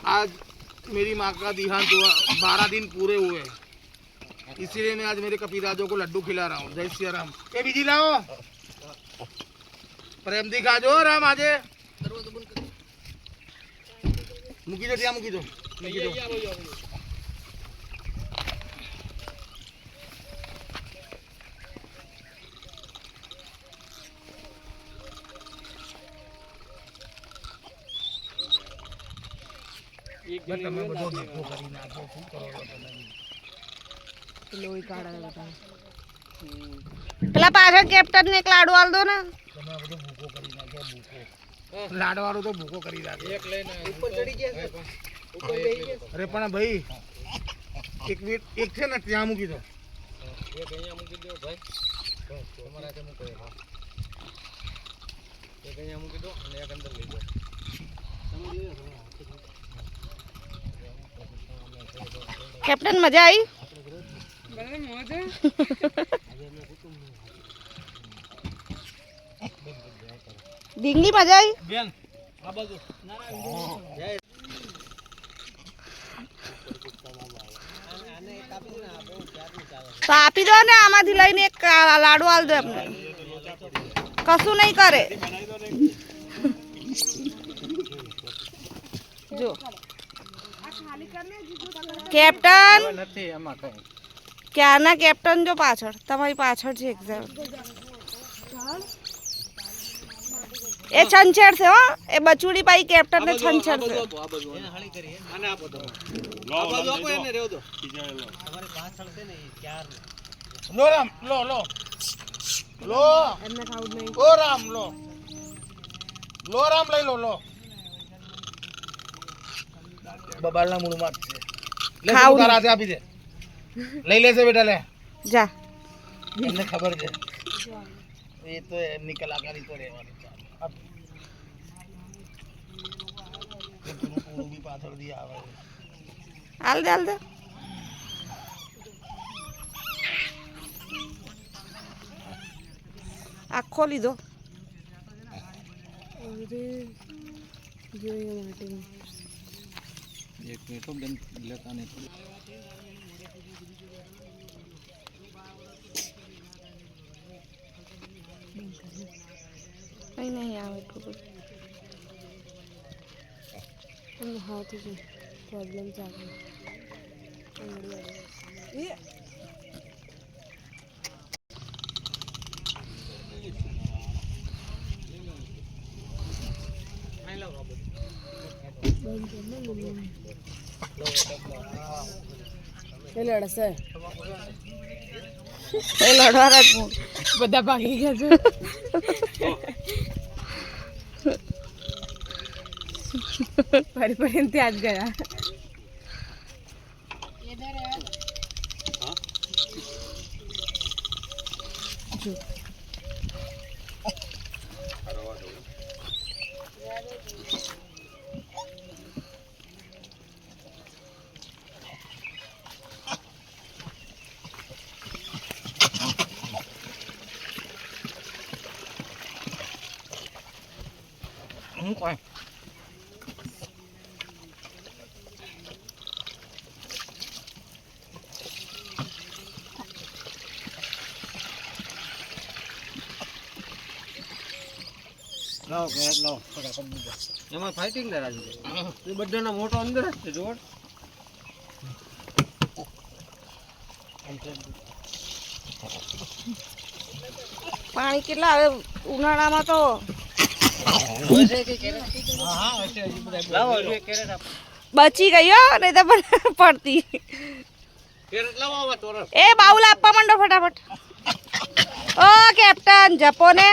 आज मेरी माँ का देहांत हुआ, 12 दिन पूरे हुए, इसीलिए मैं आज मेरे कपिराजों को लड्डू खिला रहा हूँ। जय श्री राम। ए बीजी लाओ, प्रेम दिखा जो राम आजे मुकी दो, मुकी दो, मुकी दो। તમે બધો ભૂકો કરી નાખો, શું કરો તમે? લોહી કાઢા હતા પેલા પાછળ કેપ્ટન ને એક લાડુ આલ દો ને. તમે બધો ભૂકો કરી નાખ્યો, ભૂકો લાડવાળો તો ભૂકો કરી નાખે. એક લઈને ઉપર ચડી ગયા છે, ઉપર બેહી ગયા. અરે પણ ભાઈ એક મિનિટ, એક છે ને ત્યાં મૂકી દો, એક અહીંયા મૂકી દો ભાઈ, તમારા હાથે મૂકો, એક અહીંયા મૂકી દો અને એક અંદર લઈ જાઓ. કેપ્ટન મજા આવી? ડીંગલી મજા આવી બેન? આ બાજુ તો આપી દો ને, આમાંથી લઈને એક લાડુ આલ દો એમને, કશું નહીં કરે. જો કેપ્ટન ક્યારના કેપ્ટન જો પાછળ, તમારી પાછળ છે એક્ઝામ. એ છંછેડ છે હો, એ બચુડી પાઈ કેપ્ટન ને છંછેડ છે. લો રામ, લો લો લો, એમને ખાવું નહીં. ઓ રામ, લો લો રામ, લઈ લો, લો બબાલના મૂળમાં જ છે. લે તારા હાથે આપી દે, લઈ લેશે બેટા, લે જા. એમને ખબર છે, એ તો એમની કલાકારી તો રહેવાની. પાછળ દી આવે, હાલ દે, હાલ દે. આખો લીધો. એક મિનિટ બેન, લેતા નહીં. કઈ નહીં આવે એટલું બધું. હાથ છે પ્રોબ્લેમ ચાલે. લડશે, એ લડવાના જ બધા ભાગી ગયા છે. ફરી ફરીને ત્યાં જ ગયા. હું કોઈ લાવો કે લાવો, એમાં ફાઇટિંગ કરાવી છે, બધાનો મોટો અંદર જ છે જોડ. પાણી કેટલા આવે ઉનાળામાં તો. બચી ગયો નહીં તો પડતી. એ બાઉલ આપવા માંડો ફટાફટ. ઓ કેપ્ટન જપો ને.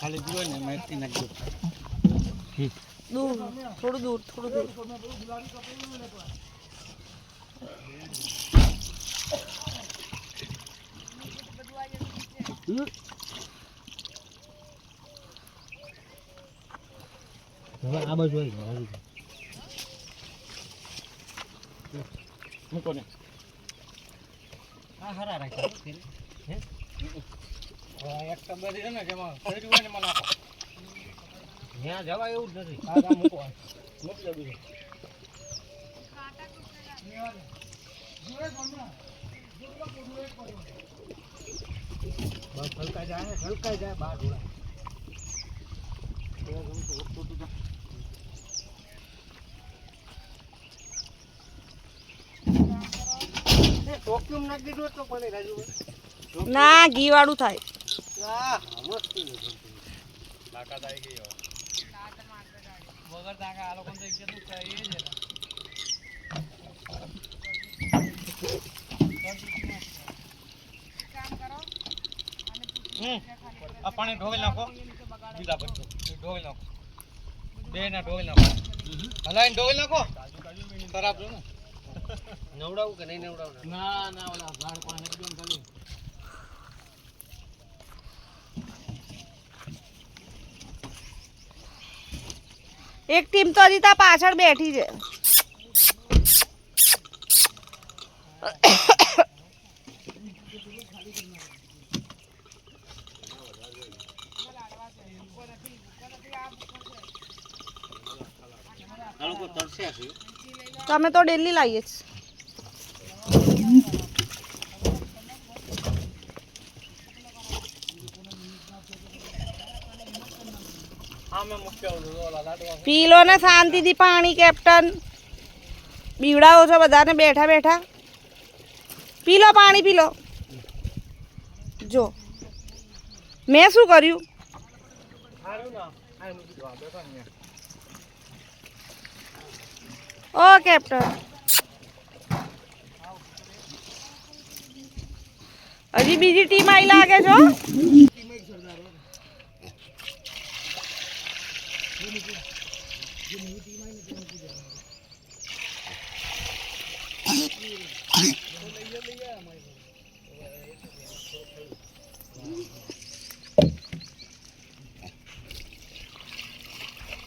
ખાલી દીવો ને માહિતી નાખજો. દૂર, થોડું દૂર, થોડું દૂર. હવે આ બાજુ આવી મૂકો ને આ હરા રાખ્યા તેલ હે એક ટબરી છે ને જેમાં ફેરી હોય ને મને આપો ત્યાં જવા એવું જ નથી આ મૂકો મૂકી દો બીજું બસ હલકા જાય બહાર ઢોળાય ટોક્યુમ નાખી દીધું તો પણ રાજુભાઈ ના ઘી વાળું થાય. આ મસ્તી લાકાત આવી ગઈ વગર તાકા આ લોકોને તો એક જતું થાય એ જ આ પાણી ઢોળી નાખો બીજા બધું ઢોળી નાખો બે ના ઢોળી નાખો હલાઈને ઢોળી નાખો ખરાબ છે ને નવડાવું કે નહીં નવડાવું ના ના ઓલા ઝાડ પાણી એકદમ ખાલી એક ટીમ તો હજી તા પાછળ બેઠી છે. આ લોકો તરસ્યા છે તમે તો ડેલી લાવીએ જ. હા મેં મૂક્યા ઓલા લાડવા પી લો ને શાંતિથી પાણી કેપ્ટન. બીવડાવો છો બધાને બેઠા બેઠા. પી લો પાણી પી લો. જો મેં શું કર્યું? સારું ના આ મૂકી દો બેઠા ને ઓ કેપ્ટન હજી બીજી ટીમ આવી લાગે છો.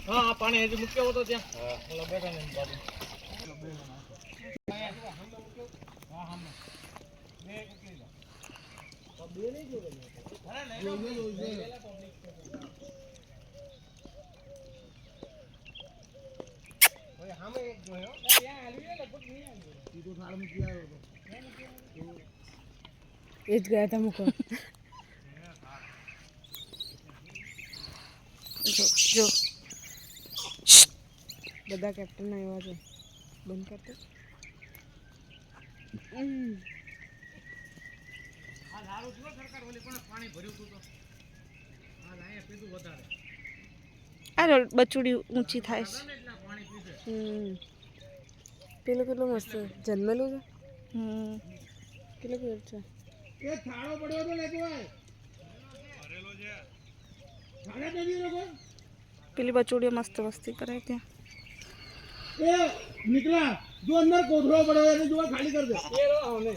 હા પાણી હજી મૂક્યો હતો ત્યાં ઓલા બેઠા ને બાજુ એ જ ગયા હતા મૂકો. જો બધા કેપ્ટન આવ્યા છે. બંધ કરતો અરે બચુડી ઊંચી થાય છે. પેલું કેટલું મસ્ત જન્મેલું છે. કેટલું ક્યુટ છે. એ થાળો પડ્યો તો લેતો આય થાળે નથી લોકો પેલી બચુડીઓ મસ્ત મસ્તી કરે ત્યાં. એ નીકળા જો અંદર કોથળો પડ્યો એને જો ખાલી કર દે એ રો આવને